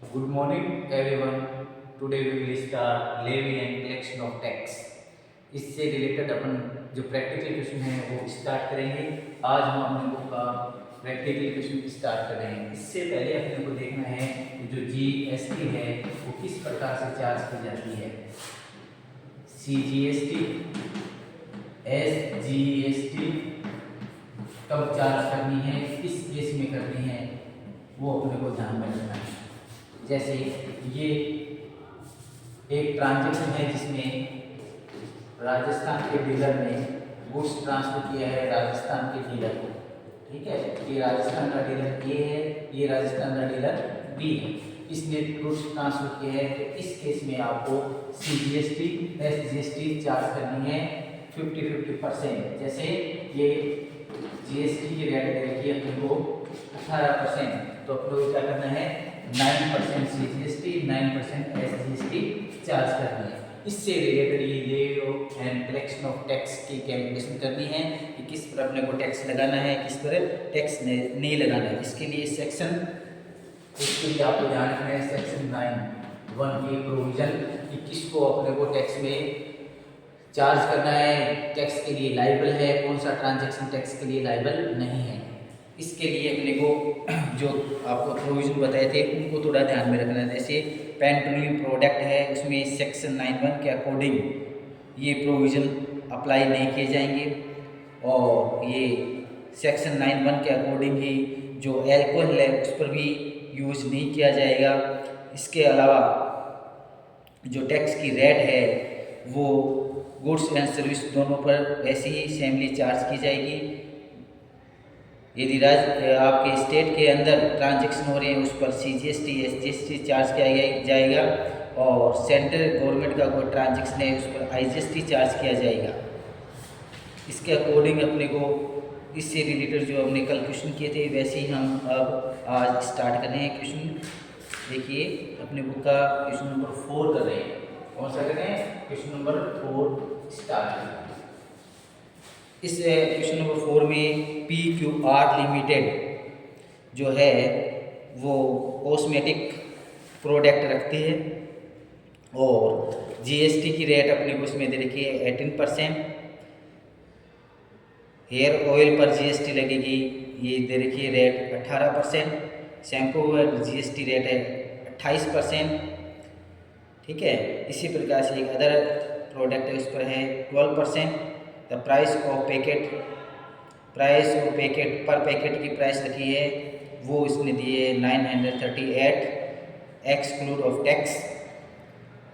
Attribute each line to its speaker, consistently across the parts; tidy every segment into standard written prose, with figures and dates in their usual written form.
Speaker 1: Good morning everyone. Today we will start levy and collection of tax. इससे related अपन जो practical question है वो start करेंगे। आज हम अपने बुक का प्रैक्टिकल क्वेश्चन स्टार्ट कर रहे हैं। इससे पहले अपने को देखना है कि जो जीएसटी है वो किस प्रकार से चार्ज की जाती है। सीजीएसटी, एसजीएसटी कब चार्ज करनी है, किस केस में करनी है, वो अपने को ध्यान में रखना है। जैसे ये एक ट्रांजैक्शन है जिसमें राजस्थान के डीलर ने गुड्स ट्रांसफर किया है राजस्थान के डीलर को। ठीक है, ये राजस्थान का डीलर ए है, ये राजस्थान का डीलर बी है। इसने गुड्स ट्रांसफर किया है तो इस केस में आपको सीजीएसटी, एसजीएसटी चार्ज करनी है 50-50%। जैसे ये जीएसटी की रेट दे रखी है अपने को 18%, तो अपने को क्या करना है 9% सीजीएसटी, 9% एसजीएसटी चार्ज करनी है। इससे रिलेटेड ये levy and collection of tax की कैलकुलेशन करनी है कि किस पर अपने को टैक्स लगाना है, किस पर टैक्स नहीं लगाना है। इसके लिए इसके लिए आपको ध्यान रखना है सेक्शन 9(1) की प्रोविजन कि किसको अपने को टैक्स में चार्ज करना है, टैक्स के लिए लाइबल है, कौन सा ट्रांजैक्शन टैक्स के लिए लाइबल नहीं है। इसके लिए अपने को जो आपको प्रोविजन बताए थे उनको थोड़ा ध्यान में रखना है। जैसे पेट्रोलियम प्रोडक्ट है उसमें सेक्शन 9(1) के अकॉर्डिंग ये प्रोविजन अप्लाई नहीं किए जाएंगे, और ये सेक्शन 9(1) के अकॉर्डिंग ही जो एल्कोहल है उस पर भी यूज नहीं किया जाएगा। इसके अलावा जो टैक्स की रेट है वो गुड्स एंड सर्विस दोनों पर वैसे ही सेमली चार्ज की जाएगी। यदि आपके स्टेट के अंदर ट्रांजैक्शन हो रहे हैं उस पर सीजीएसटी, एसजीएसटी चार्ज किया जाएगा, और सेंट्रल गवर्नमेंट का कोई ट्रांजैक्शन है उस पर आईजीएसटी चार्ज किया जाएगा। इसके अकॉर्डिंग अपने को इससे रिलेटेड जो हमने कल क्वेश्चन किए थे वैसे ही हम अब आज स्टार्ट कर रहे हैं क्वेश्चन। देखिए अपने बुक का क्वेश्चन नंबर 4 कर रहे हैं। कौन सा कर रहे हैं? क्वेश्चन नंबर 4 स्टार्ट कर रहे हैं। इस क्वेश्चन नंबर 4 में PQR लिमिटेड जो है वो कॉस्मेटिक प्रोडक्ट रखती है, और जीएसटी की रेट अपने को उसमें दे रखी है 18%। हेयर ऑयल पर जीएसटी लगेगी, ये दे रखी है रेट 18%। शैम्पू पर जीएसटी रेट है 28%। ठीक है, इसी प्रकार से एक अदर प्रोडक्ट है उस पर है 12%। द प्राइस ऑफ पैकेट पर पैकेट की प्राइस रखी है वो इसने दी है 938 एक्सक्लूड ऑफ टैक्स,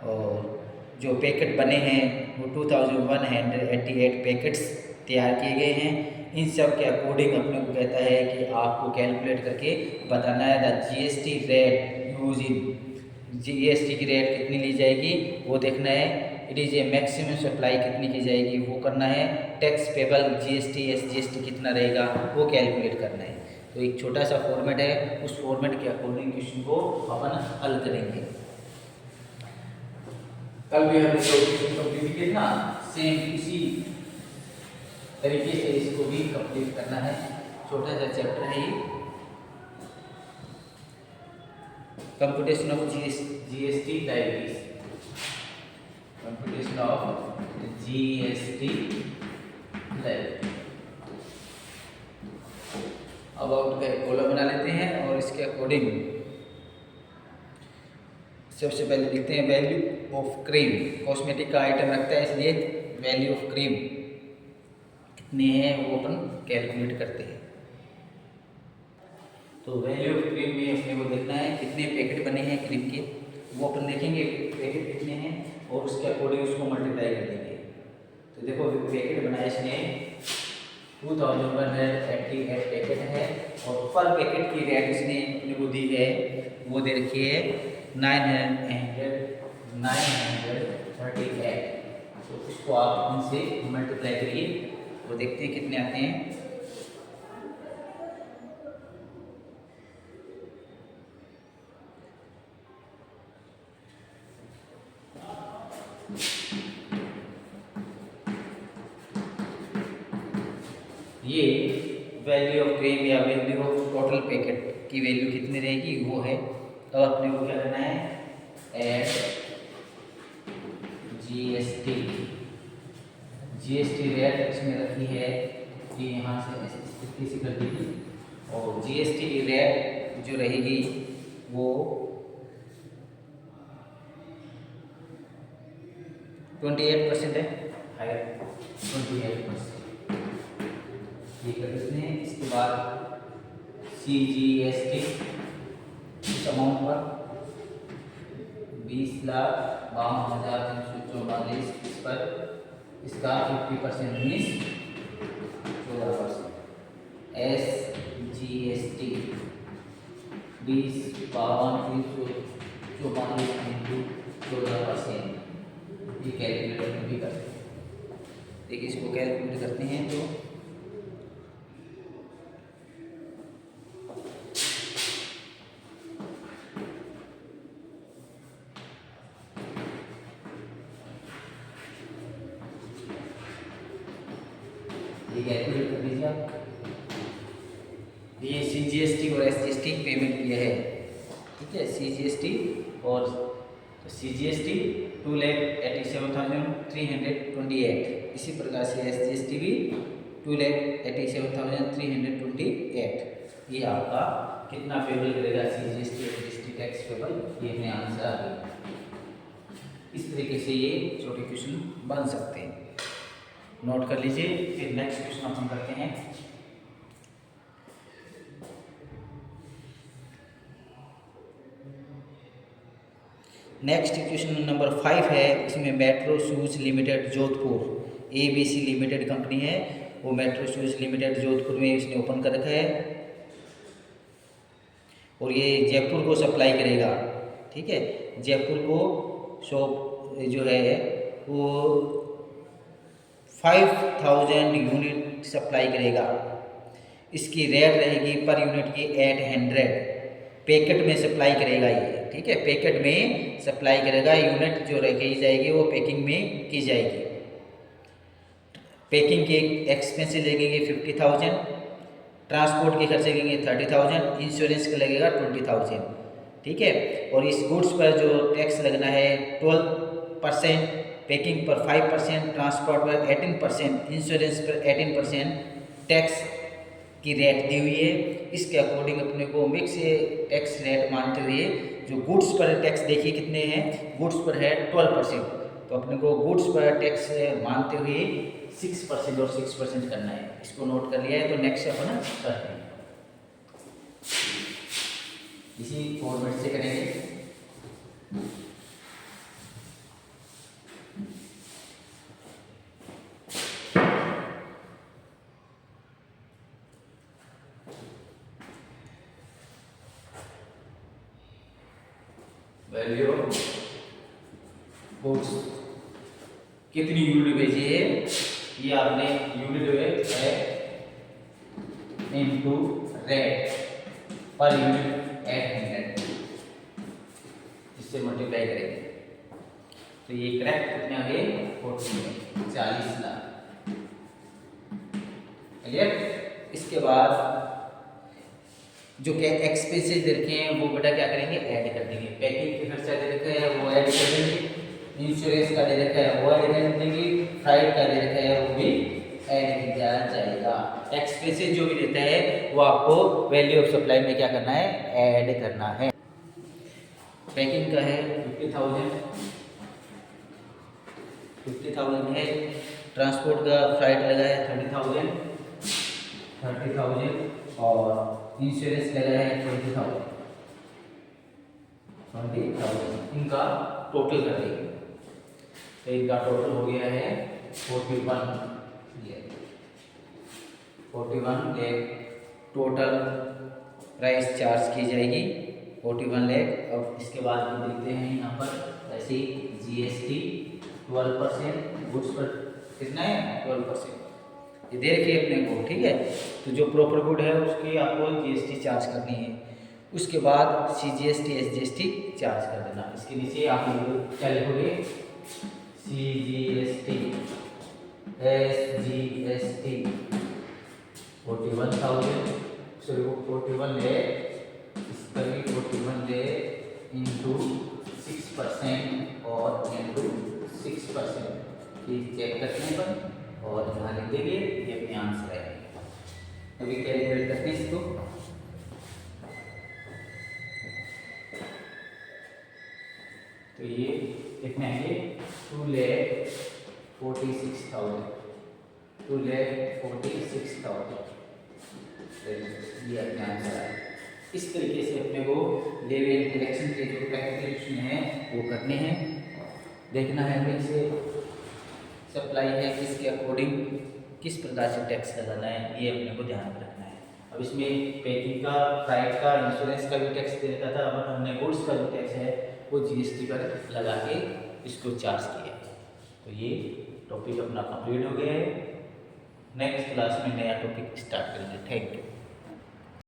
Speaker 1: और जो पैकेट बने हैं वो 2188 पैकेट्स तैयार किए गए हैं। इन सब के अकॉर्डिंग अपने को कहता है कि आपको कैलकुलेट करके बताना है the GST rate use in, GST की रेट कितनी ली जाएगी वो देखना है। It is a maximum supply कितनी की जाएगी वो करना है। टैक्स पेबल जीएसटी एसजीएसटी कितना रहेगा वो कैलकुलेट करना है। तो एक छोटा सा फॉर्मेट है, उस फॉर्मेट के अकॉर्डिंग क्वेश्चन को अपन हल करेंगे। कल भी हमने जो क्वेश्चन कंप्लीट किया था सेम इसी तरीके से इसको भी कंप्लीट करना है। छोटा सा चैप्टर है ये, computation of GST libraries, computation of GST library. About का एक कॉलम बना लेते हैं और इसके अकॉर्डिंग सबसे पहले लिखते हैं वैल्यू ऑफ क्रीम। कॉस्मेटिक का आइटम रखता है इसलिए वैल्यू ऑफ क्रीम कितने हैं वो अपन कैलकुलेट करते हैं। तो वैल्यू ऑफ क्रीम में अपने को देखना है कितने पैकेट बने हैं क्रीम के, वो अपन देखेंगे पैकेट कितने हैं और उसके अकॉर्डिंग उसको मल्टीप्लाई कर देंगे। तो देखो पैकेट बनाया इसने 2188 पैकेट है, और पर पैकेट की रेट इसने अपने को दी है वो दे रखी है 938। तो इसको आप इनसे मल्टीप्लाई करिए तो देखते हैं कितने आते हैं। ये वैल्यू ऑफ क्रीम या वैल्यू ऑफ टोटल पैकेट की वैल्यू कितनी रहेगी वो है तो अपने को क्या करना है, ऐड जीएसटी। जीएसटी रेट इसमें रखी है कि यहाँ से स्थिति से कर दी, और जीएसटी की रेट जो रहेगी वो 28% है, हायर 28%, ये कर देते हैं। इसके बाद CGST इस अमाउंट पर 20,52,344, इस पर इसका 50% मीन्स 14%। SGST 20,52,344 इंटू 14%, ये कैलकुलेटर में भी करते हैं। देखिए इसको कैलकुलेट करते हैं तो ये कैलकुलेट कर लीजिए आप। ये CGST और SGST पेमेंट किया है, ठीक है। CGST और CGST 2,87,328, इसी प्रकार से SGST भी 2,87,328। ये आपका कितना पेबल करेगा CGST और SGST टैक्स पेबल, ये अपने आंसर आ गया। इस तरीके से ये छोटे क्वेश्चन बन सकते हैं, नोट कर लीजिए। फिर नेक्स्ट क्वेश्चन अपन करते हैं। नेक्स्ट क्वेश्चन नंबर 5 है, इसमें metro shoes limited Jodhpur, ABC limited company है, वो मेट्रो शूज़ लिमिटेड जोधपुर में इसने ओपन कर रखा है और ये जयपुर को सप्लाई करेगा, ठीक है। जयपुर को शॉप जो है वो 5,000 यूनिट सप्लाई करेगा। इसकी रेट रहेगी पर यूनिट की 800, पैकेट में सप्लाई करेगा ये, ठीक है। पैकेट में सप्लाई करेगा, यूनिट जो रखी जाएगी वो पैकिंग में की जाएगी। पैकिंग के एक्सपेंसेस लगेंगे 50,000, ट्रांसपोर्ट के खर्चे लगेंगे 30,000, इंश्योरेंस का लगेगा 20,000, ठीक है। और इस गुड्स पर जो टैक्स लगना है 12%, पैकिंग पर 5%, ट्रांसपोर्ट पर 18%, इंश्योरेंस पर 18% टैक्स की रेट दी हुई है। इसके अकॉर्डिंग अपने को मिक्स टैक्स रेट मानते हुए जो गुड्स पर टैक्स देखिए कितने हैं, गुड्स पर है 12%, तो अपने को गुड्स पर टैक्स मानते हुए 6% और 6% करना है। इसको नोट कर लिया है, तो नेक्स्ट अपन करते हैं, इसी फॉर्मेट से करेंगे। वैल्यू ऑफ गुड्स कितनी यूनिट भेजी है, ये आपने यूनिट है इनटू रेट पर यूनिट 800, इससे मल्टीप्लाई करेंगे तो ये करेक्ट कितने आ गए 40 लाख, क्लियर। इसके बाद जो क्या एक्सपेंसेस दे रखे हैं वो बेटा क्या करेंगे, ऐड कर देंगे। पैकिंग के खर्चा दे रखा है वो ऐड कर देंगे, इंश्योरेंस का दे रखा है वो ऐड कर देंगे, फ्राइट का दे रखा है वो भी ऐड किया जाएगा। एक्सपेंसेस जो भी देता है वो आपको वैल्यू ऑफ सप्लाई में क्या करना है, ऐड करना है। पैकिंग का है 50,000 है, ट्रांसपोर्ट का फ्राइट लगा है 30,000 और इंश्योरेंस लगा है 20,000, इनका टोटल कर देंगे तो इनका टोटल हो गया है 41 लाख। टोटल प्राइस चार्ज की जाएगी 41 लाख। अब इसके बाद हम देखते हैं यहाँ पर ऐसे GST 12%, गुड्स पर कितना है 12%, ये दे रखिए अपने को, ठीक है। तो जो प्रॉपर गुड है उसकी आपको GST चार्ज करनी है, उसके बाद CGST SGST चार्ज कर देना। इसके नीचे आप क्या लिखोगे, CGST SGST 41,000, सॉरी 41 लाख, इस पर भी 41 लाख इंटू 6% और इंटू 6% ये चेक करने पर और यहाँ लिख देंगे, ये अपने आंसर आएगा। अभी कैलकुलेट करते हैं इसको। तो ये कितने आएंगे 2,46,000 ये अपने आंसर आए। इस तरीके से अपने को लेवी एंड कलेक्शन के जो कैलकुलेशन है वो करने हैं, देखना है कैसे सप्लाई है, किसके अकॉर्डिंग किस प्रकार से टैक्स लगाना है, ये अपने को ध्यान में रखना है। अब इसमें पैकिंग का, फ्राइट का, इंश्योरेंस का भी टैक्स दे रखा था, अब हमने गुड्स का जो टैक्स है वो जीएसटी पर लगा के इसको चार्ज किया है। तो ये टॉपिक अपना कंप्लीट हो गया है। नेक्स्ट क्लास में नया टॉपिक स्टार्ट करेंगे। Thank you.